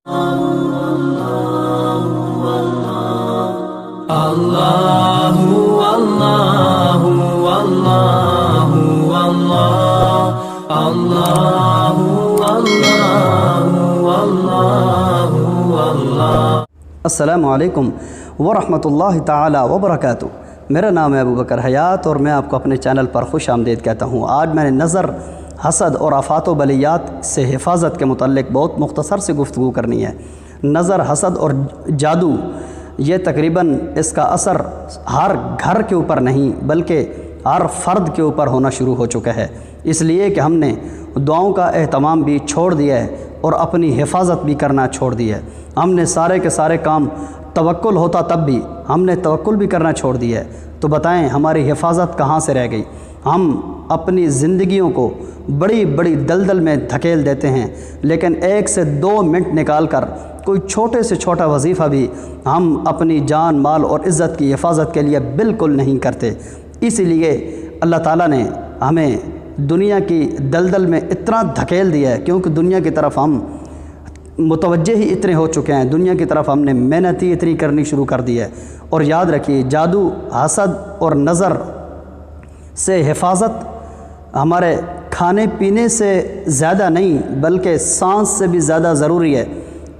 Allahu Allahu Allahu Allah Allahu Allahu Allahu Allah अस्सलामुअलैकुम वरहमतुल्लाहि ताला वबरकातुहू। मेरा नाम है अबू बकर हयात और मैं आपको अपने चैनल पर खुश आमदीद कहता हूँ। आज मैंने नज़र, हसद और आफ़ात व बलियात से हिफाजत के मुतल्लिक़ बहुत मुख्तसर से गुफ्तगू करनी है। नज़र, हसद और जादू, ये तकरीबन इसका असर हर घर के ऊपर नहीं बल्कि हर फ़र्द के ऊपर होना शुरू हो चुका है, इसलिए कि हमने दुआओं का एहतमाम भी छोड़ दिया है और अपनी हिफाजत भी करना छोड़ दिया है। हमने सारे के सारे काम, तवक्कुल होता तब भी हमने तवक्कुल भी करना छोड़ दिया है। तो बताएं हमारी हिफाजत कहाँ से रह गई? हम अपनी ज़िंदगियों को बड़ी बड़ी दलदल में धकेल देते हैं, लेकिन 1 से 2 मिनट निकाल कर कोई छोटे से छोटा वजीफ़ा भी हम अपनी जान, माल और इज़्ज़त की हिफाजत के लिए बिल्कुल नहीं करते। इसीलिए अल्लाह ताला ने हमें दुनिया की दलदल में इतना धकेल दिया है, क्योंकि दुनिया की तरफ हम मुतवज्जे ही इतने हो चुके हैं, दुनिया की तरफ हमने मेहनत ही इतनी करनी शुरू कर दी है। और याद रखिए, जादू, हसद और नज़र से हिफाजत हमारे खाने पीने से ज़्यादा नहीं बल्कि सांस से भी ज़्यादा ज़रूरी है,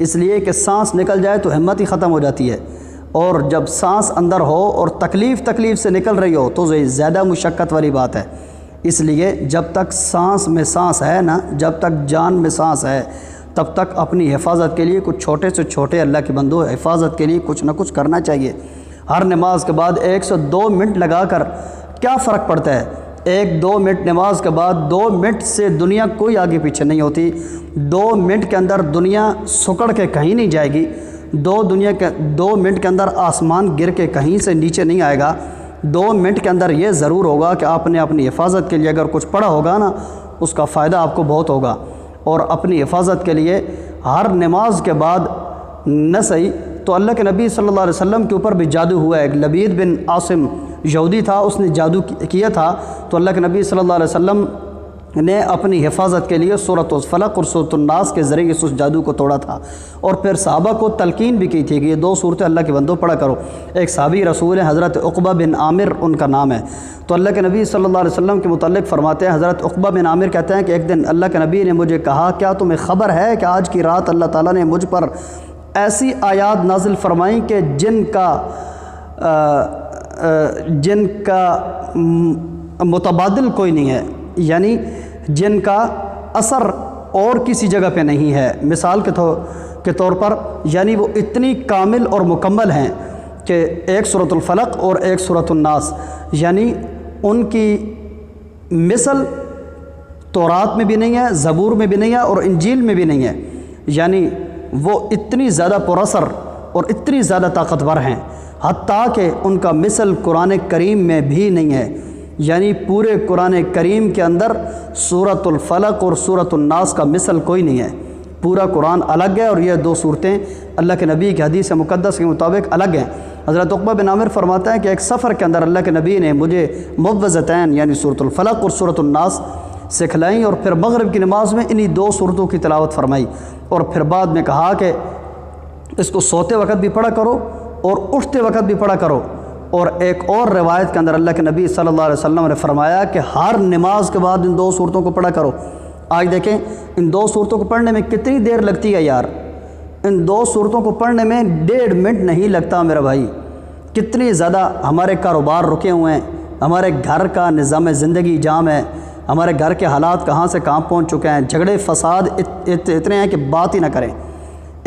इसलिए कि सांस निकल जाए तो हिम्मत ही ख़त्म हो जाती है, और जब सांस अंदर हो और तकलीफ़ से निकल रही हो तो ये ज़्यादा मुशक्क़त वाली बात है। इसलिए जब तक सांस में सांस है ना, जब तक जान में सांस है, तब तक अपनी हिफाजत के लिए कुछ छोटे से छोटे, अल्लाह के बंदो, हिफाजत के लिए कुछ ना कुछ करना चाहिए। हर नमाज के बाद 1 से 2 मिनट लगा कर क्या फ़र्क पड़ता है? 1-2 मिनट नमाज के बाद 2 मिनट से दुनिया कोई आगे पीछे नहीं होती। 2 मिनट के अंदर दुनिया सुकड़ के कहीं नहीं जाएगी। 2 मिनट के अंदर आसमान गिर के कहीं से नीचे नहीं आएगा। 2 मिनट के अंदर ये ज़रूर होगा कि आपने अपनी हिफाजत के लिए अगर कुछ पढ़ा होगा ना, उसका फ़ायदा आपको बहुत होगा। और अपनी हिफाजत के लिए हर नमाज के बाद न सही तो अल्लाह के नबी सल्लल्लाहु अलैहि वसल्लम के ऊपर भी जादू हुआ है। लबीद बिन आसिम यहूदी था, उसने जादू किया था, तो अल्लाह के नबी सल्लल्लाहु अलैहि वसल्लम ने अपनी हिफाजत के लिए सूरत फलक और सूरत नास के ज़रिए उस जादू को तोड़ा था। और फिर सहाबा को तलकीन भी की थी कि ये 2 सूरतें अल्लाह के बंदों पढ़ा करो। एक सहाबी रसूल है, हज़रत उक़बा बिन आमिर उनका नाम है। तो अल्लाह के नबी सल्लल्लाहु अलैहि वसल्लम के मुतल्लिक़ फरमाते हैं, हज़रत उक़बा बिन आमिर कहते हैं कि एक दिन अल्लाह के नबी ने मुझे कहा, क्या तुम्हें ख़बर है कि आज की रात अल्लाह ताला ने मुझ पर ऐसी आयात नाजिल फरमाई कि जिनका मुतबादिल कोई नहीं है, यानी जिनका असर और किसी जगह पे नहीं है। मिसाल के तौर पर, यानी वो इतनी कामिल और मुकम्मल हैं कि एक सूरतुल फलक और एक सूरतुन नास, यानी उनकी मिसल तौरात में भी नहीं है, ज़बूर में भी नहीं है और इंजील में भी नहीं है। यानी वो इतनी ज़्यादा पुरअसर और इतनी ज़्यादा ताकतवर हैं, हत्ता कि उनका मिसल कुरान करीम में भी नहीं है। यानी पूरे कुरान करीम के अंदर सूरतुल फलक और सूरतुन नास का मिसल कोई नहीं है। पूरा कुरान अलग है और ये 2 सूरतें अल्लाह के नबी की हदीस मुक़द्दस के मुताबिक अलग हैं। हज़रत उक़बा बिन आमिर फरमाता है कि एक सफ़र के अंदर अल्लाह के नबी ने मुझे मुव्वज़तैन यानी सूरतुल फलक और सूरतुन नास सिखलाई, और फिर मग़रिब की नमाज में इन्हीं 2 सूरतों की तिलावत फरमाई, और फिर बाद में कहा कि इसको सोते वक़्त भी पढ़ा करो और उठते वक़्त भी पढ़ा करो। और एक और रिवायत के अंदर अल्लाह के नबी सल्लल्लाहु अलैहि वसल्लम ने फरमाया कि हर नमाज के बाद इन 2 सूरतों को पढ़ा करो। आज देखें इन 2 सूरतों को पढ़ने में कितनी देर लगती है यार। इन 2 सूरतों को पढ़ने में 1.5 मिनट नहीं लगता मेरा भाई। कितनी ज़्यादा हमारे कारोबार रुके हुए हैं, हमारे घर का निज़ाम ज़िंदगी जाम है, हमारे घर के हालात कहाँ से कहाँ पहुँच चुके हैं। झगड़े फसाद इतने हैं कि बात ही ना करें।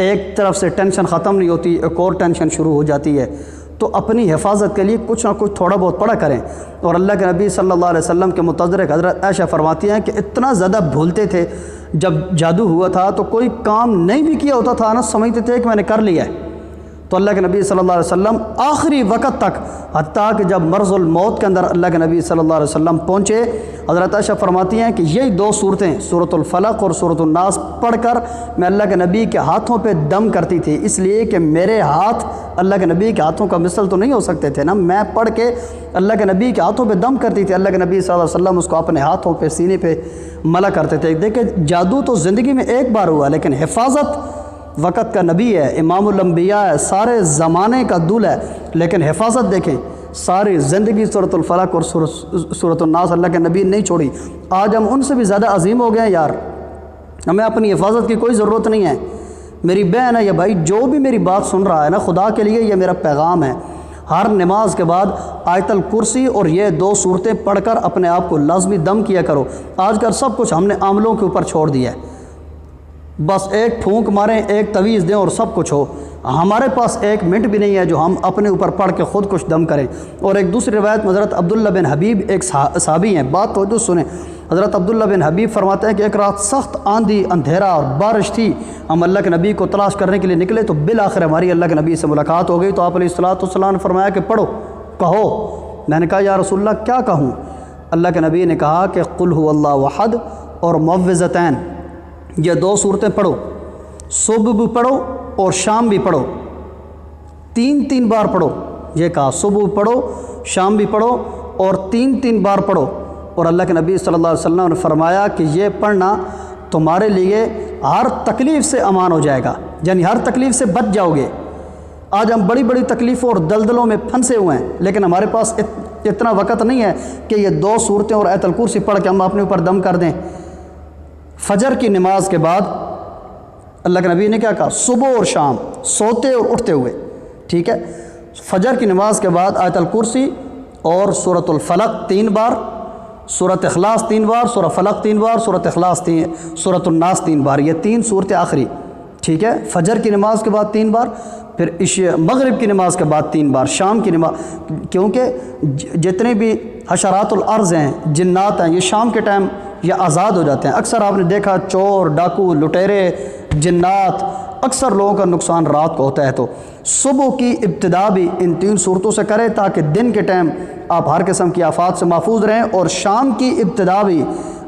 एक तरफ से टेंशन ख़त्म नहीं होती, एक और टेंशन शुरू हो जाती है। तो अपनी हिफाजत के लिए कुछ ना कुछ थोड़ा बहुत पढ़ा करें। और अल्लाह के नबी सल्लल्लाहु अलैहि वसल्लम के मुतज़रिक हज़रत आयशा फरमाती हैं कि इतना ज़्यादा भूलते थे, जब जादू हुआ था तो कोई काम नहीं भी किया होता था ना, समझते थे कि मैंने कर लिया है। तो अल्लाह के नबी सल्लल्लाहु अलैहि वसल्लम आखिरी वक़्त तक, हत्ता कि जब मर्ज़ुल मौत के अंदर अल्लाह के नबी सल्लल्लाहु अलैहि वसल्लम पहुँचे, हज़रत आयशा फरमाती हैं कि यही 2 सूरतें सूरतुल फलक और सूरतुन नास पढ़कर मैं अल्लाह के नबी के हाथों पे दम करती थी, इसलिए कि मेरे हाथ अल्लाह के नबी के हाथों का मिसल तो नहीं हो सकते थे ना। मैं पढ़ के अल्लाह के नबी के हाथों पे दम करती थी, अल्लाह के नबी सल्लल्लाहु अलैहि वसल्लम उसको अपने हाथों पे, सीने पे मला करते थे। देखिए, जादू तो ज़िंदगी में एक बार हुआ, लेकिन हिफाजत وقت کا نبی ہے، امام الانبیاء ہے، سارے زمانے کا دول ہے، لیکن حفاظت دیکھیں، ساری زندگی سورۃ الفلق اور سورۃ الناس اللہ کے نبی نے نہیں چھوڑی۔ آج ہم ان سے بھی زیادہ عظیم ہو گئے ہیں یار، ہمیں اپنی حفاظت کی کوئی ضرورت نہیں ہے۔ میری بہن ہے یا بھائی جو بھی میری بات سن رہا ہے نا، خدا کے لیے یہ میرا پیغام ہے، ہر نماز کے بعد آیت الکرسی اور یہ 2 صورتیں پڑھ کر اپنے آپ کو لازمی دم کیا کرو۔ آج کل سب کچھ ہم نے عملوں کے اوپر چھوڑ دیا ہے، بس ایک پھونک ماریں، ایک تویز دیں اور سب کچھ ہو۔ ہمارے پاس 1 منٹ بھی نہیں ہے جو ہم اپنے اوپر پڑھ کے خود کچھ دم کریں۔ اور ایک دوسری روایت میں حضرت عبداللہ بن حبیب ایک صحابی ہیں، بات توجہ سنیں۔ حضرت عبداللہ بن حبیب فرماتے ہیں کہ ایک رات سخت آندھی اندھیرا اور بارش تھی، ہم اللہ کے نبی کو تلاش کرنے کے لیے نکلے تو بالآخر ہماری اللہ کے نبی سے ملاقات ہو گئی۔ تو آپ علیہ الصلوۃ نے فرمایا کہ پڑھو، کہو۔ میں نے کہا یا رسول اللہ کیا کہوں؟ اللہ کے نبی نے کہا کہ قل هو اللہ احد اور معوذتین، یہ 2 صورتیں پڑھو، صبح بھی پڑھو اور شام بھی پڑھو، 3 بار پڑھو۔ یہ کہا صبح پڑھو، شام بھی پڑھو اور 3 بار پڑھو۔ اور اللہ کے نبی صلی اللہ علیہ وسلم نے فرمایا کہ یہ پڑھنا تمہارے لیے ہر تکلیف سے امان ہو جائے گا، یعنی ہر تکلیف سے بچ جاؤ گے۔ آج ہم بڑی بڑی تکلیفوں اور دلدلوں میں پھنسے ہوئے ہیں، لیکن ہمارے پاس اتنا وقت نہیں ہے کہ یہ 2 صورتیں اور آیت الکرسی پڑھ کے ہم اپنے اوپر دم کر دیں۔ فجر کی نماز کے بعد اللہ کے نبی نے کیا کہا؟ صبح اور شام، سوتے اور اٹھتے ہوئے، ٹھیک ہے؟ فجر کی نماز کے بعد آیت الکرسی اور سورۃ الفلق 3 بار، سورۃ اخلاص 3 بار، سورۃ فلق 3 بار، سورۃ اخلاص سورۃ الناس 3 بار، یہ 3 صورتیں آخری، ٹھیک ہے؟ فجر کی نماز کے بعد 3 بار، پھر مغرب کی نماز کے بعد 3 بار، شام کی نماز، کیونکہ جتنے بھی حشرات الارض ہیں، جنات ہیں، یہ شام کے ٹائم یہ آزاد ہو جاتے ہیں۔ اکثر آپ نے دیکھا چور، ڈاکو، لٹیرے، جنات، اکثر لوگوں کا نقصان رات کو ہوتا ہے۔ تو صبح کی ابتدا بھی ان 3 صورتوں سے کریں تاکہ دن کے ٹائم آپ ہر قسم کی آفات سے محفوظ رہیں، اور شام کی ابتدا بھی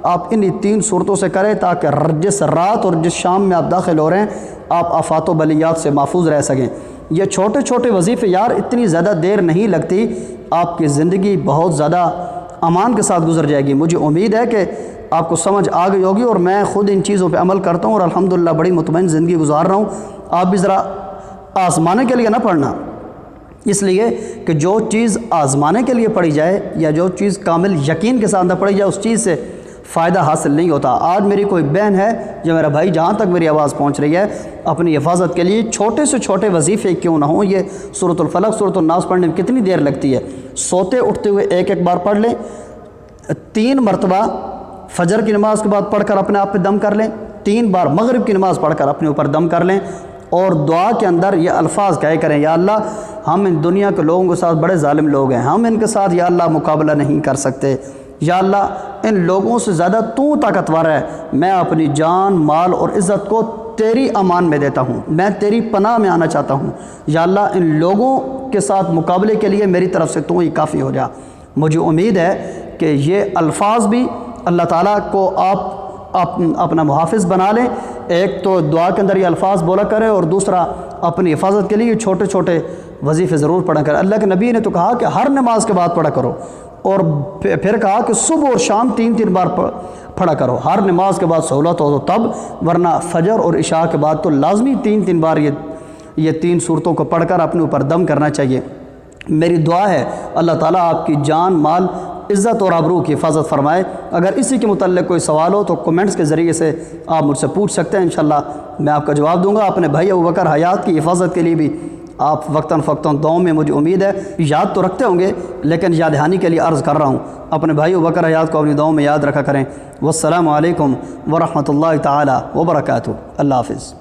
آپ انہی 3 صورتوں سے کریں تاکہ جس رات اور جس شام میں آپ داخل ہو رہے ہیں آپ آفات و بلیات سے محفوظ رہ سکیں۔ یہ چھوٹے چھوٹے وظیفے یار، اتنی زیادہ دیر نہیں لگتی، آپ کی زندگی بہت زیادہ امان کے ساتھ گزر جائے گی۔ مجھے امید ہے کہ آپ کو سمجھ آ گئی ہوگی، اور میں خود ان چیزوں پہ عمل کرتا ہوں اور الحمدللہ بڑی مطمئن زندگی گزار رہا ہوں۔ آپ بھی ذرا آزمانے کے لیے نہ پڑھنا، اس لیے کہ جو چیز آزمانے کے لیے پڑھی جائے یا جو چیز کامل یقین کے ساتھ نہ پڑھی جائے اس چیز سے فائدہ حاصل نہیں ہوتا۔ آج میری کوئی بہن ہے یا میرا بھائی، جہاں تک میری آواز پہنچ رہی ہے، اپنی حفاظت کے لیے چھوٹے سے چھوٹے وظیفے کیوں نہ ہوں، یہ سورۃ الفلق، سورۃ الناس پڑھنے میں کتنی دیر لگتی ہے؟ سوتے اٹھتے ہوئے 1 بار پڑھ لیں، 3 مرتبہ فجر کی نماز کے بعد پڑھ کر اپنے آپ پہ دم کر لیں، 3 بار مغرب کی نماز پڑھ کر اپنے اوپر دم کر لیں، اور دعا کے اندر یہ الفاظ کہے کریں، یا اللہ ہم ان دنیا کے لوگوں کے ساتھ بڑے ظالم لوگ ہیں، ہم ان کے ساتھ یا اللہ مقابلہ نہیں کر سکتے، یا اللہ ان لوگوں سے زیادہ تو طاقتور ہے، میں اپنی جان، مال اور عزت کو تیری امان میں دیتا ہوں، میں تیری پناہ میں آنا چاہتا ہوں، یا اللہ ان لوگوں کے ساتھ مقابلے کے لیے میری طرف سے تو ہی کافی ہو جا۔ مجھے امید ہے کہ یہ الفاظ بھی اللہ تعالیٰ کو آپ اپنا محافظ بنا لیں۔ ایک تو دعا کے اندر یہ الفاظ بولا کرے، اور دوسرا اپنی حفاظت کے لیے چھوٹے چھوٹے وظیفے ضرور پڑھا کرے۔ اللہ کے نبی نے تو کہا کہ ہر نماز کے بعد پڑھا کرو، اور پھر کہا کہ صبح اور شام 3 بار پڑھا کرو، ہر نماز کے بعد سہولت ہو تو تب، ورنہ فجر اور عشاء کے بعد تو لازمی 3 بار یہ 3 صورتوں کو پڑھ کر اپنے اوپر دم کرنا چاہیے۔ میری دعا ہے اللہ تعالیٰ آپ کی جان، مال، عزت اور آبرو کی حفاظت فرمائے۔ اگر اسی کے متعلق کوئی سوال ہو تو کومنٹس کے ذریعے سے آپ مجھ سے پوچھ سکتے ہیں، انشاءاللہ میں آپ کا جواب دوں گا۔ اپنے بھائی ابوبکر حیات کی حفاظت کے لیے بھی آپ وقتاً فوقتاً دعاؤں میں، مجھے امید ہے یاد تو رکھتے ہوں گے، لیکن یاد دہانی کے لیے عرض کر رہا ہوں، اپنے بھائی ابوبکر حیات کو اپنی دعاؤں میں یاد رکھا کریں۔ والسلام علیکم ورحمۃ اللہ تعالی وبرکاتہ۔ اللہ حافظ۔